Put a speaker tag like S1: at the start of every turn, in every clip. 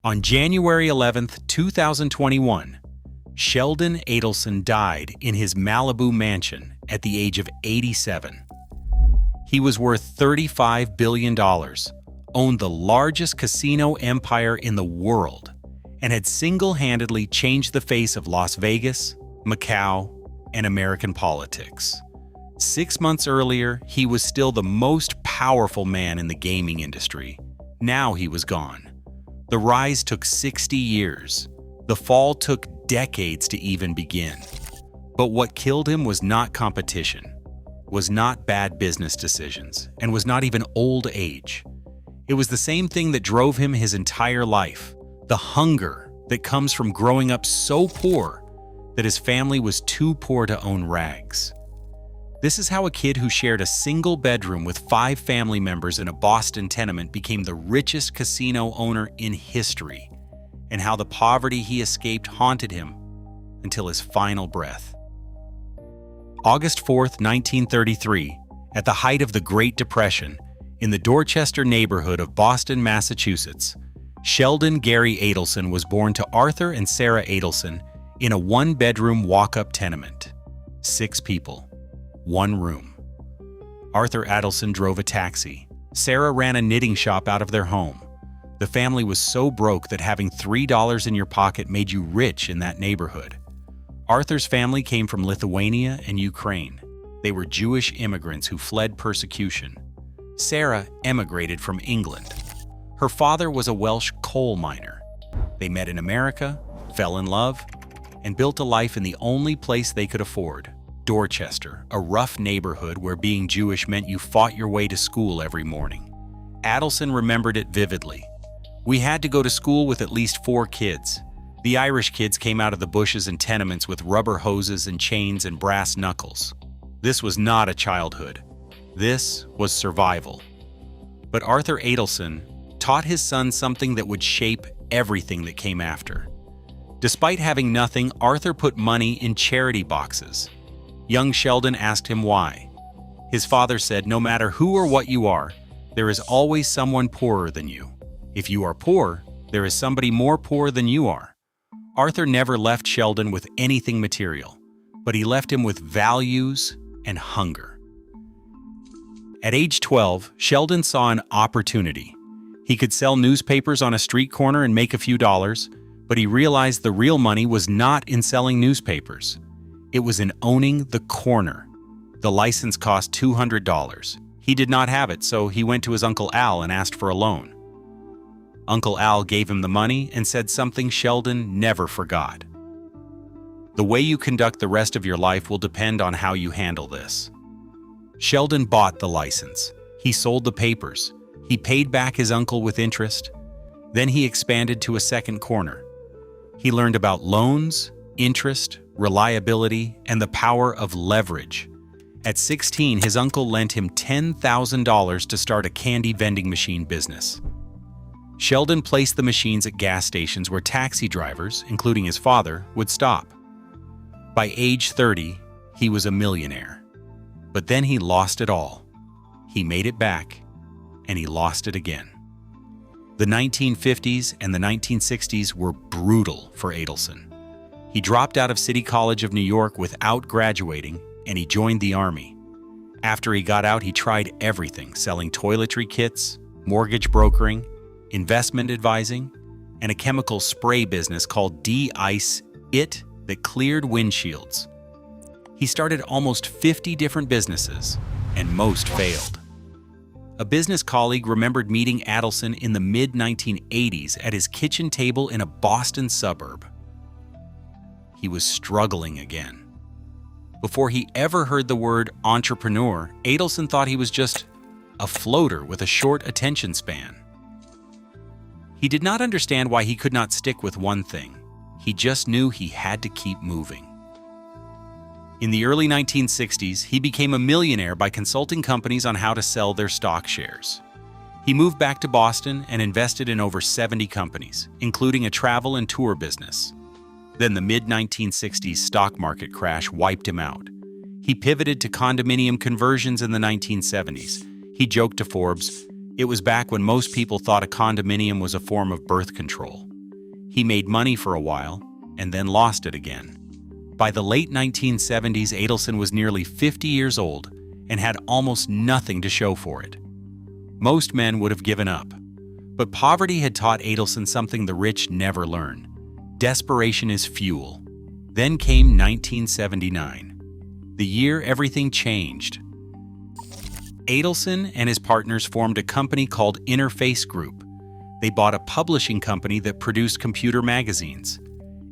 S1: On January 11, 2021, Sheldon Adelson died in his Malibu mansion at the age of 87. He was worth $35 billion, owned the largest casino empire in the world, and had single-handedly changed the face of Las Vegas, Macau, and American politics. 6 months earlier, he was still the most powerful man in the gaming industry. Now he was gone. The rise took 60 years. The fall took decades to even begin. But what killed him was not competition, was not bad business decisions, and was not even old age. It was the same thing that drove him his entire life, the hunger that comes from growing up so poor that his family was too poor to own rags. This is how a kid who shared a single bedroom with 5 family members in a Boston tenement became the richest casino owner in history, and how the poverty he escaped haunted him until his final breath. August 4th, 1933, at the height of the Great Depression, in the Dorchester neighborhood of Boston, Massachusetts, Sheldon Gary Adelson was born to Arthur and Sarah Adelson in a 1-bedroom walk-up tenement. 6 people. 1 room. Arthur Adelson drove a taxi. Sarah ran a knitting shop out of their home. The family was so broke that having $3 in your pocket made you rich in that neighborhood. Arthur's family came from Lithuania and Ukraine. They were Jewish immigrants who fled persecution. Sarah emigrated from England. Her father was a Welsh coal miner. They met in America, fell in love, and built a life in the only place they could afford, Dorchester, a rough neighborhood where being Jewish meant you fought your way to school every morning. Adelson remembered it vividly. "We had to go to school with at least 4 kids. The Irish kids came out of the bushes and tenements with rubber hoses and chains and brass knuckles. This was not a childhood. This was survival." But Arthur Adelson taught his son something that would shape everything that came after. Despite having nothing, Arthur put money in charity boxes. Young Sheldon asked him why. His father said, "No matter who or what you are, there is always someone poorer than you. If you are poor, there is somebody more poor than you are." Arthur never left Sheldon with anything material, but he left him with values and hunger. At age 12, Sheldon saw an opportunity. He could sell newspapers on a street corner and make a few dollars, but he realized the real money was not in selling newspapers. It was in owning the corner. The license cost $200. He did not have it, so he went to his Uncle Al and asked for a loan. Uncle Al gave him the money and said something Sheldon never forgot. "The way you conduct the rest of your life will depend on how you handle this." Sheldon bought the license. He sold the papers. He paid back his uncle with interest. Then he expanded to a second corner. He learned about loans, interest, reliability, and the power of leverage. At 16, his uncle lent him $10,000 to start a candy vending machine business. Sheldon placed the machines at gas stations where taxi drivers, including his father, would stop. By age 30, he was a millionaire. But then he lost it all. He made it back, and he lost it again. The 1950s and the 1960s were brutal for Adelson. He dropped out of City College of New York without graduating, and he joined the Army. After he got out, he tried everything, selling toiletry kits, mortgage brokering, investment advising, and a chemical spray business called D-Ice It that cleared windshields. He started almost 50 different businesses, and most failed. A business colleague remembered meeting Adelson in the mid-1980s at his kitchen table in a Boston suburb. He was struggling again. Before he ever heard the word entrepreneur, Adelson thought he was just a floater with a short attention span. He did not understand why he could not stick with one thing. He just knew he had to keep moving. In the early 1960s, he became a millionaire by consulting companies on how to sell their stock shares. He moved back to Boston and invested in over 70 companies, including a travel and tour business. Then the mid-1960s stock market crash wiped him out. He pivoted to condominium conversions in the 1970s. He joked to Forbes, "It was back when most people thought a condominium was a form of birth control." He made money for a while and then lost it again. By the late 1970s, Adelson was nearly 50 years old and had almost nothing to show for it. Most men would have given up. But poverty had taught Adelson something the rich never learn. Desperation is fuel. Then came 1979, the year everything changed. Adelson and his partners formed a company called Interface Group. They bought a publishing company that produced computer magazines.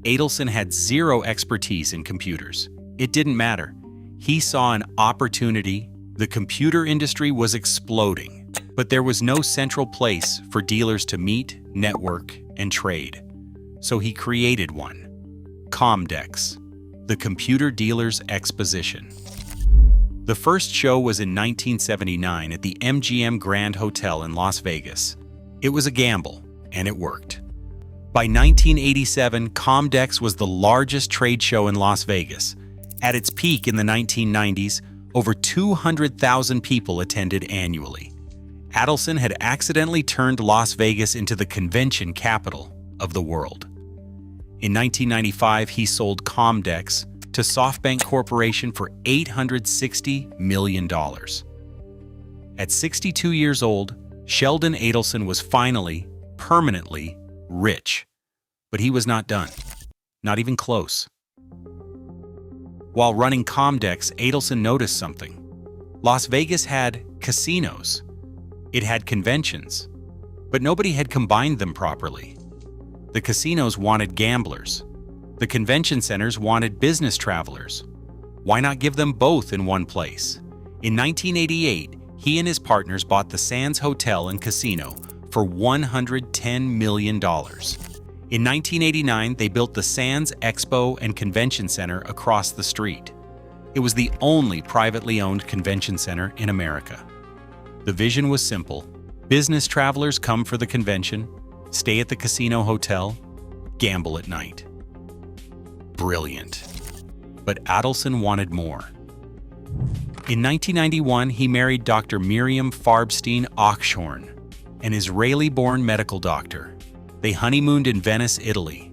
S1: Adelson had zero expertise in computers. It didn't matter. He saw an opportunity. The computer industry was exploding, but there was no central place for dealers to meet, network, and trade. So he created one. Comdex, the Computer Dealers Exposition. The first show was in 1979 at the MGM Grand Hotel in Las Vegas. It was a gamble, and it worked. By 1987, Comdex was the largest trade show in Las Vegas. At its peak in the 1990s, over 200,000 people attended annually. Adelson had accidentally turned Las Vegas into the convention capital of the world. In 1995, he sold Comdex to SoftBank Corporation for $860 million. At 62 years old, Sheldon Adelson was finally, permanently, rich. But he was not done. Not even close. While running Comdex, Adelson noticed something. Las Vegas had casinos. It had conventions. But nobody had combined them properly. The casinos wanted gamblers. The convention centers wanted business travelers. Why not give them both in one place? In 1988, he and his partners bought the Sands Hotel and Casino for $110 million. In 1989, they built the Sands Expo and Convention Center across the street. It was the only privately owned convention center in America. The vision was simple. Business travelers come for the convention, stay at the casino hotel, gamble at night. Brilliant. But Adelson wanted more. In 1991, he married Dr. Miriam Farbstein Ochshorn, an Israeli-born medical doctor. They honeymooned in Venice, Italy.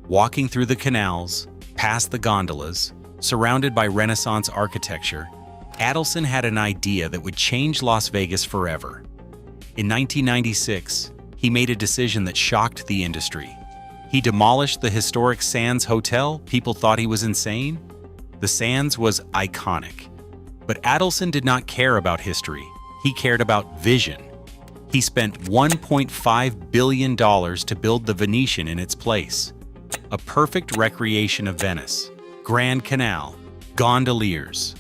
S1: Walking through the canals, past the gondolas, surrounded by Renaissance architecture, Adelson had an idea that would change Las Vegas forever. In 1996, he made a decision that shocked the industry. He demolished the historic Sands Hotel. People thought he was insane. The Sands was iconic. But Adelson did not care about history. He cared about vision. He spent $1.5 billion to build the Venetian in its place. A perfect recreation of Venice. Grand Canal, gondoliers.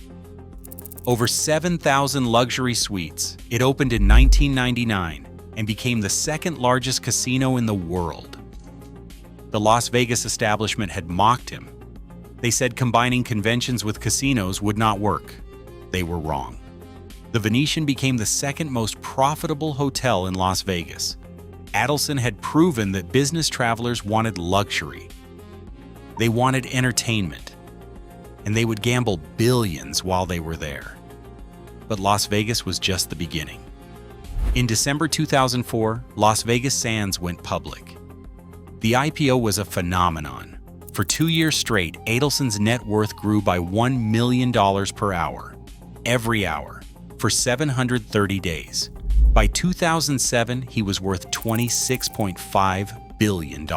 S1: Over 7,000 luxury suites. It opened in 1999 and became the second largest casino in the world. The Las Vegas establishment had mocked him. They said combining conventions with casinos would not work. They were wrong. The Venetian became the second most profitable hotel in Las Vegas. Adelson had proven that business travelers wanted luxury. They wanted entertainment, and they would gamble billions while they were there. But Las Vegas was just the beginning. In December 2004, Las Vegas Sands went public. The IPO was a phenomenon. For 2 years straight, Adelson's net worth grew by $1 million per hour. Every hour, for 730 days. By 2007, he was worth $26.5 billion.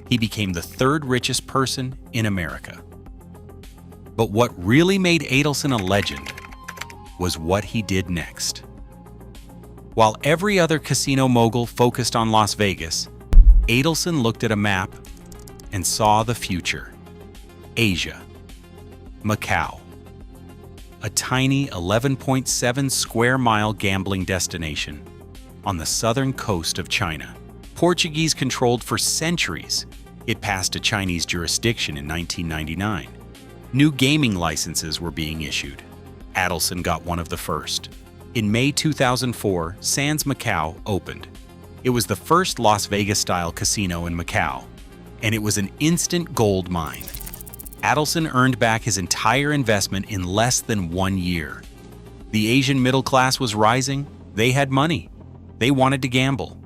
S1: He became the third richest person in America. But what really made Adelson a legend was what he did next. While every other casino mogul focused on Las Vegas, Adelson looked at a map and saw the future. Asia. Macau. A tiny 11.7 square mile gambling destination on the southern coast of China. Portuguese controlled for centuries. It passed a Chinese jurisdiction in 1999. New gaming licenses were being issued. Adelson got one of the first. In May 2004, Sands Macau opened. It was the first Las Vegas-style casino in Macau, and it was an instant gold mine. Adelson earned back his entire investment in less than 1 year. The Asian middle class was rising. They had money. They wanted to gamble.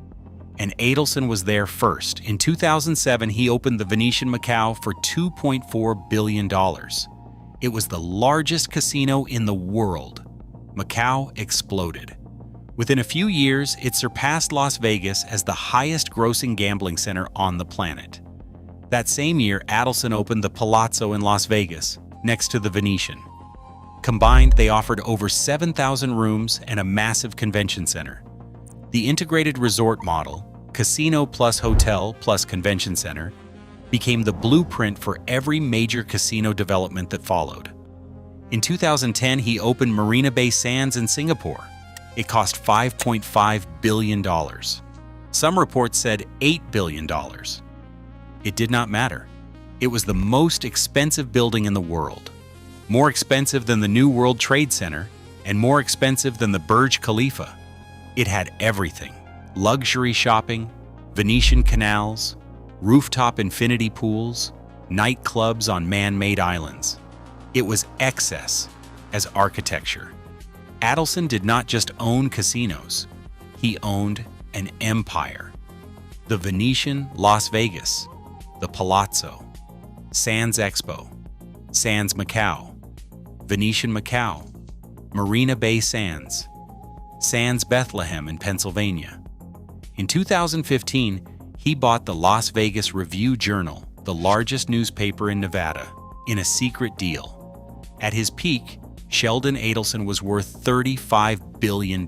S1: And Adelson was there first. In 2007, he opened the Venetian Macau for $2.4 billion. It was the largest casino in the world. Macau exploded. Within a few years, it surpassed Las Vegas as the highest-grossing gambling center on the planet. That same year, Adelson opened the Palazzo in Las Vegas, next to the Venetian. Combined, they offered over 7,000 rooms and a massive convention center. The integrated resort model, casino plus hotel plus convention center, became the blueprint for every major casino development that followed. In 2010, he opened Marina Bay Sands in Singapore. It cost $5.5 billion. Some reports said $8 billion. It did not matter. It was the most expensive building in the world. More expensive than the New World Trade Center and more expensive than the Burj Khalifa. It had everything: luxury shopping, Venetian canals, rooftop infinity pools, nightclubs on man-made islands. It was excess as architecture. Adelson did not just own casinos, he owned an empire. The Venetian Las Vegas, the Palazzo, Sands Expo, Sands Macau, Venetian Macau, Marina Bay Sands, Sands Bethlehem in Pennsylvania. In 2015, he bought the Las Vegas Review-Journal, the largest newspaper in Nevada, in a secret deal. At his peak, Sheldon Adelson was worth $35 billion.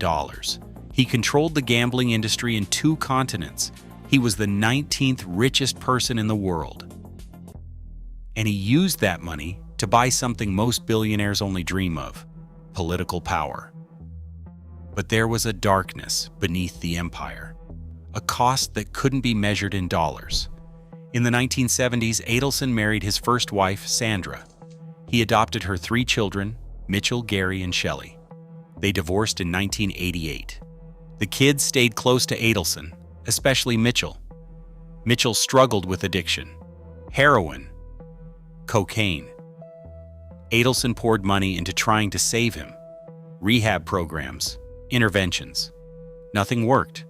S1: He controlled the gambling industry in 2 continents. He was the 19th richest person in the world. And he used that money to buy something most billionaires only dream of: political power. But there was a darkness beneath the empire, a cost that couldn't be measured in dollars. In the 1970s, Adelson married his first wife, Sandra. He adopted her 3 children, Mitchell, Gary, and Shelley. They divorced in 1988. The kids stayed close to Adelson, especially Mitchell. Mitchell struggled with addiction: heroin, cocaine. Adelson poured money into trying to save him. Rehab programs, interventions. Nothing worked.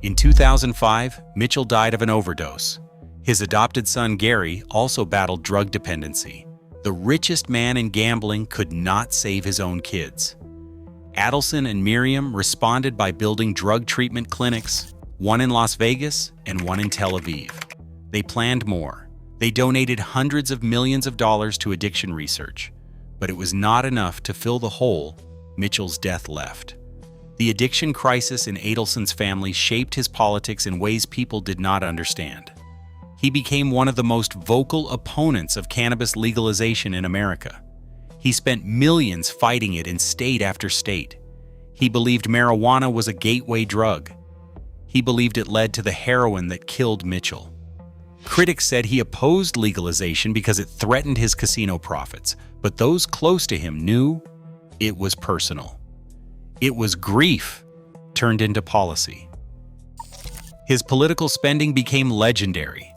S1: In 2005, Mitchell died of an overdose. His adopted son, Gary, also battled drug dependency. The richest man in gambling could not save his own kids. Adelson and Miriam responded by building drug treatment clinics, one in Las Vegas and one in Tel Aviv. They planned more. They donated hundreds of millions of dollars to addiction research, but it was not enough to fill the hole Mitchell's death left. The addiction crisis in Adelson's family shaped his politics in ways people did not understand. He became one of the most vocal opponents of cannabis legalization in America. He spent millions fighting it in state after state. He believed marijuana was a gateway drug. He believed it led to the heroin that killed Mitchell. Critics said he opposed legalization because it threatened his casino profits, but those close to him knew it was personal. It was grief turned into policy. His political spending became legendary.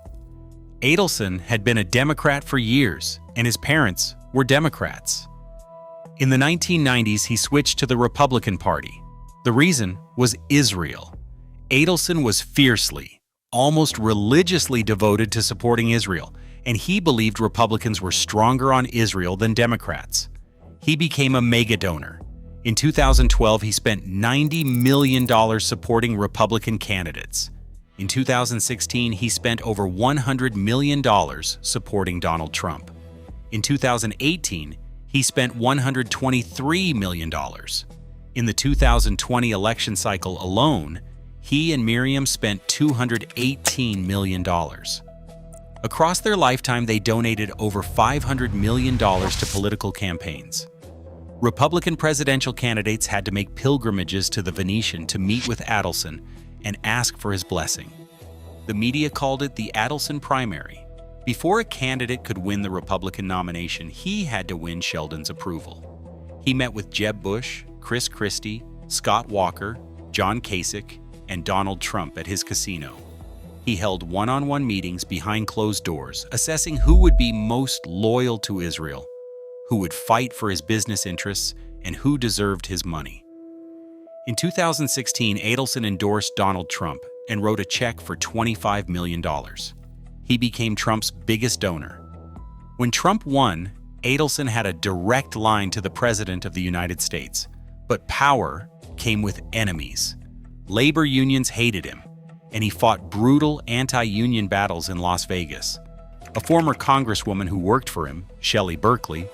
S1: Adelson had been a Democrat for years, and his parents were Democrats. In the 1990s, he switched to the Republican Party. The reason was Israel. Adelson was fiercely, almost religiously devoted to supporting Israel, and he believed Republicans were stronger on Israel than Democrats. He became a mega donor. In 2012, he spent $90 million supporting Republican candidates. In 2016, he spent over $100 million supporting Donald Trump. In 2018, he spent $123 million. In the 2020 election cycle alone, he and Miriam spent $218 million. Across their lifetime, they donated over $500 million to political campaigns. Republican presidential candidates had to make pilgrimages to the Venetian to meet with Adelson and ask for his blessing. The media called it the Adelson primary. Before a candidate could win the Republican nomination, he had to win Sheldon's approval. He met with Jeb Bush, Chris Christie, Scott Walker, John Kasich, and Donald Trump at his casino. He held one-on-one meetings behind closed doors, assessing who would be most loyal to Israel, who would fight for his business interests, and who deserved his money. In 2016, Adelson endorsed Donald Trump, and wrote a check for $25 million. He became Trump's biggest donor. When Trump won, Adelson had a direct line to the President of the United States, but power came with enemies. Labor unions hated him, and he fought brutal anti-union battles in Las Vegas. A former congresswoman who worked for him, Shelley Berkeley,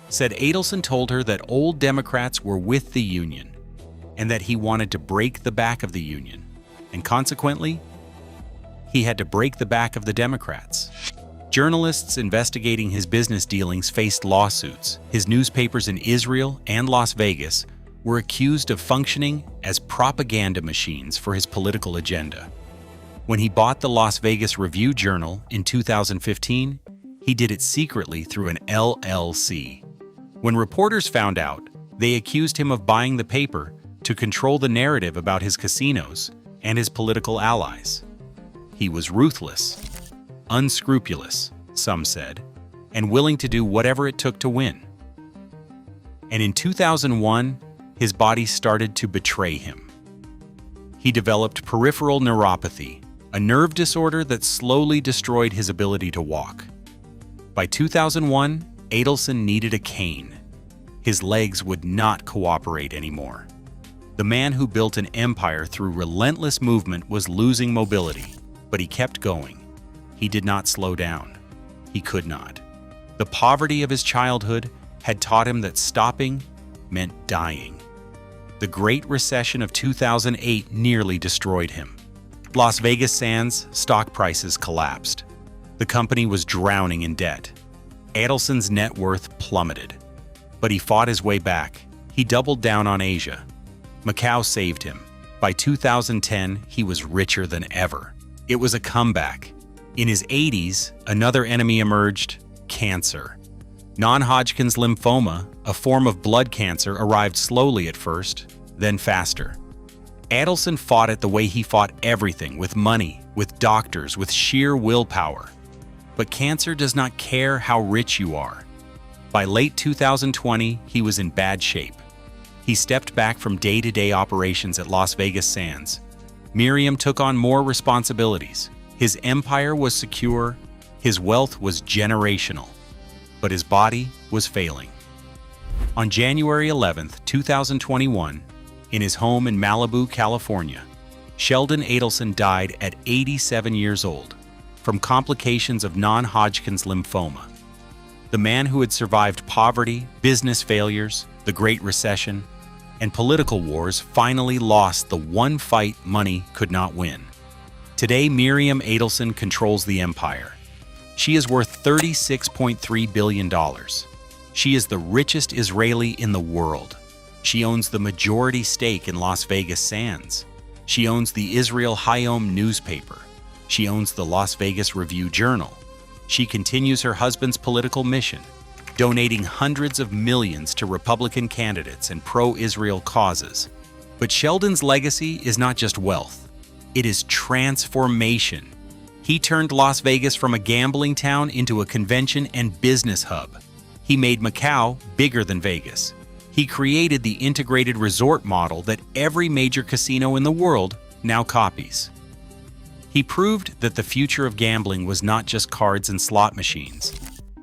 S1: said Adelson told her that old Democrats were with the union and that he wanted to break the back of the union, and consequently, he had to break the back of the Democrats. Journalists investigating his business dealings faced lawsuits. His newspapers in Israel and Las Vegas were accused of functioning as propaganda machines for his political agenda. When he bought the Las Vegas Review-Journal in 2015, he did it secretly through an LLC. When reporters found out, they accused him of buying the paper to control the narrative about his casinos and his political allies. He was ruthless, unscrupulous, some said, and willing to do whatever it took to win. And in 2001, his body started to betray him. He developed peripheral neuropathy, a nerve disorder that slowly destroyed his ability to walk. By 2001, Adelson needed a cane. His legs would not cooperate anymore. The man who built an empire through relentless movement was losing mobility, but he kept going. He did not slow down. He could not. The poverty of his childhood had taught him that stopping meant dying. The Great Recession of 2008 nearly destroyed him. Las Vegas Sands stock prices collapsed. The company was drowning in debt. Adelson's net worth plummeted. But he fought his way back. He doubled down on Asia. Macau saved him. By 2010, he was richer than ever. It was a comeback. In his 80s, another enemy emerged: cancer. Non-Hodgkin's lymphoma, a form of blood cancer, arrived slowly at first, then faster. Adelson fought it the way he fought everything, with money, with doctors, with sheer willpower. But cancer does not care how rich you are. By late 2020, he was in bad shape. He stepped back from day-to-day operations at Las Vegas Sands. Miriam took on more responsibilities. His empire was secure, his wealth was generational, but his body was failing. On January 11, 2021, in his home in Malibu, California, Sheldon Adelson died at 87 years old from complications of non-Hodgkin's lymphoma. The man who had survived poverty, business failures, the Great Recession, and political wars finally lost the one fight money could not win. Today, Miriam Adelson controls the empire. She is worth $36.3 billion. She is the richest Israeli in the world. She owns the majority stake in Las Vegas Sands. She owns the Israel Hayom newspaper. She owns the Las Vegas Review-Journal. She continues her husband's political mission, donating hundreds of millions to Republican candidates and pro-Israel causes. But Sheldon's legacy is not just wealth. It is transformation. He turned Las Vegas from a gambling town into a convention and business hub. He made Macau bigger than Vegas. He created the integrated resort model that every major casino in the world now copies. He proved that the future of gambling was not just cards and slot machines.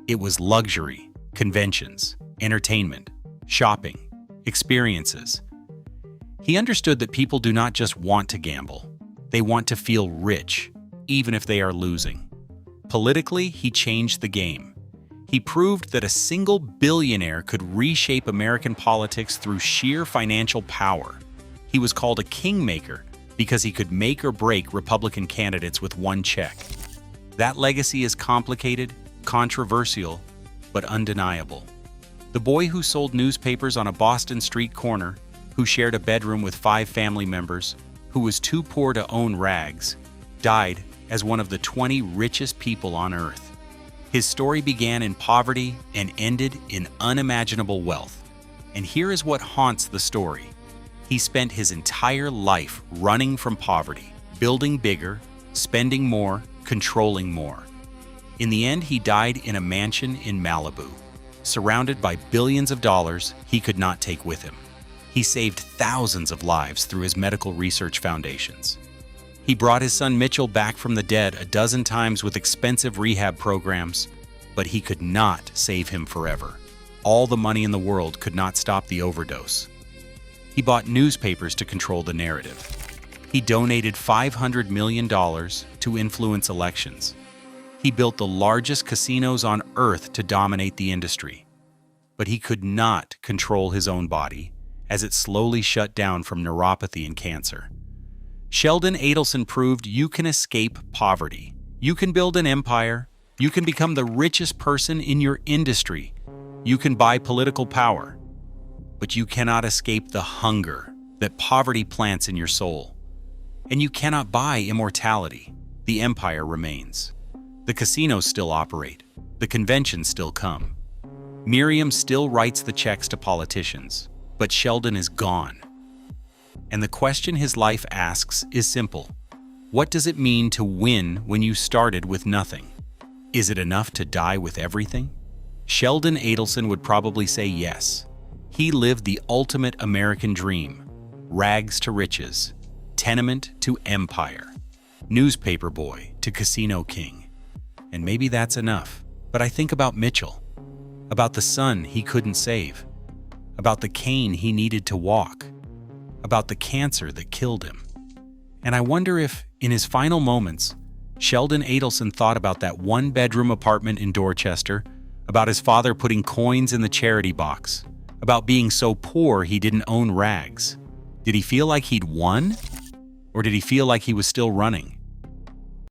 S1: It was luxury, conventions, entertainment, shopping, experiences. He understood that people do not just want to gamble. They want to feel rich, even if they are losing. Politically, he changed the game. He proved that a single billionaire could reshape American politics through sheer financial power. He was called a kingmaker because he could make or break Republican candidates with one check. That legacy is complicated, controversial, but undeniable. The boy who sold newspapers on a Boston street corner, who shared a bedroom with 5 family members, who was too poor to own rags, died as one of the 20 richest people on earth. His story began in poverty and ended in unimaginable wealth. And here is what haunts the story. He spent his entire life running from poverty, building bigger, spending more, controlling more. In the end, he died in a mansion in Malibu, surrounded by billions of dollars he could not take with him. He saved thousands of lives through his medical research foundations. He brought his son Mitchell back from the dead a dozen times with expensive rehab programs, but he could not save him forever. All the money in the world could not stop the overdose. He bought newspapers to control the narrative. He donated $500 million to influence elections. He built the largest casinos on earth to dominate the industry. But he could not control his own body, as it slowly shut down from neuropathy and cancer. Sheldon Adelson proved you can escape poverty. You can build an empire. You can become the richest person in your industry. You can buy political power. But you cannot escape the hunger that poverty plants in your soul. And you cannot buy immortality. The empire remains. The casinos still operate. The conventions still come. Miriam still writes the checks to politicians. But Sheldon is gone. And the question his life asks is simple. What does it mean to win when you started with nothing? Is it enough to die with everything? Sheldon Adelson would probably say yes. He lived the ultimate American dream. Rags to riches. Tenement to empire. Newspaper boy to casino king. And maybe that's enough. But I think about Mitchell. About the son he couldn't save. About the cane he needed to walk. About the cancer that killed him. And I wonder if, in his final moments, Sheldon Adelson thought about that one-bedroom apartment in Dorchester, about his father putting coins in the charity box, about being so poor he didn't own rags. Did he feel like he'd won? Or did he feel like he was still running?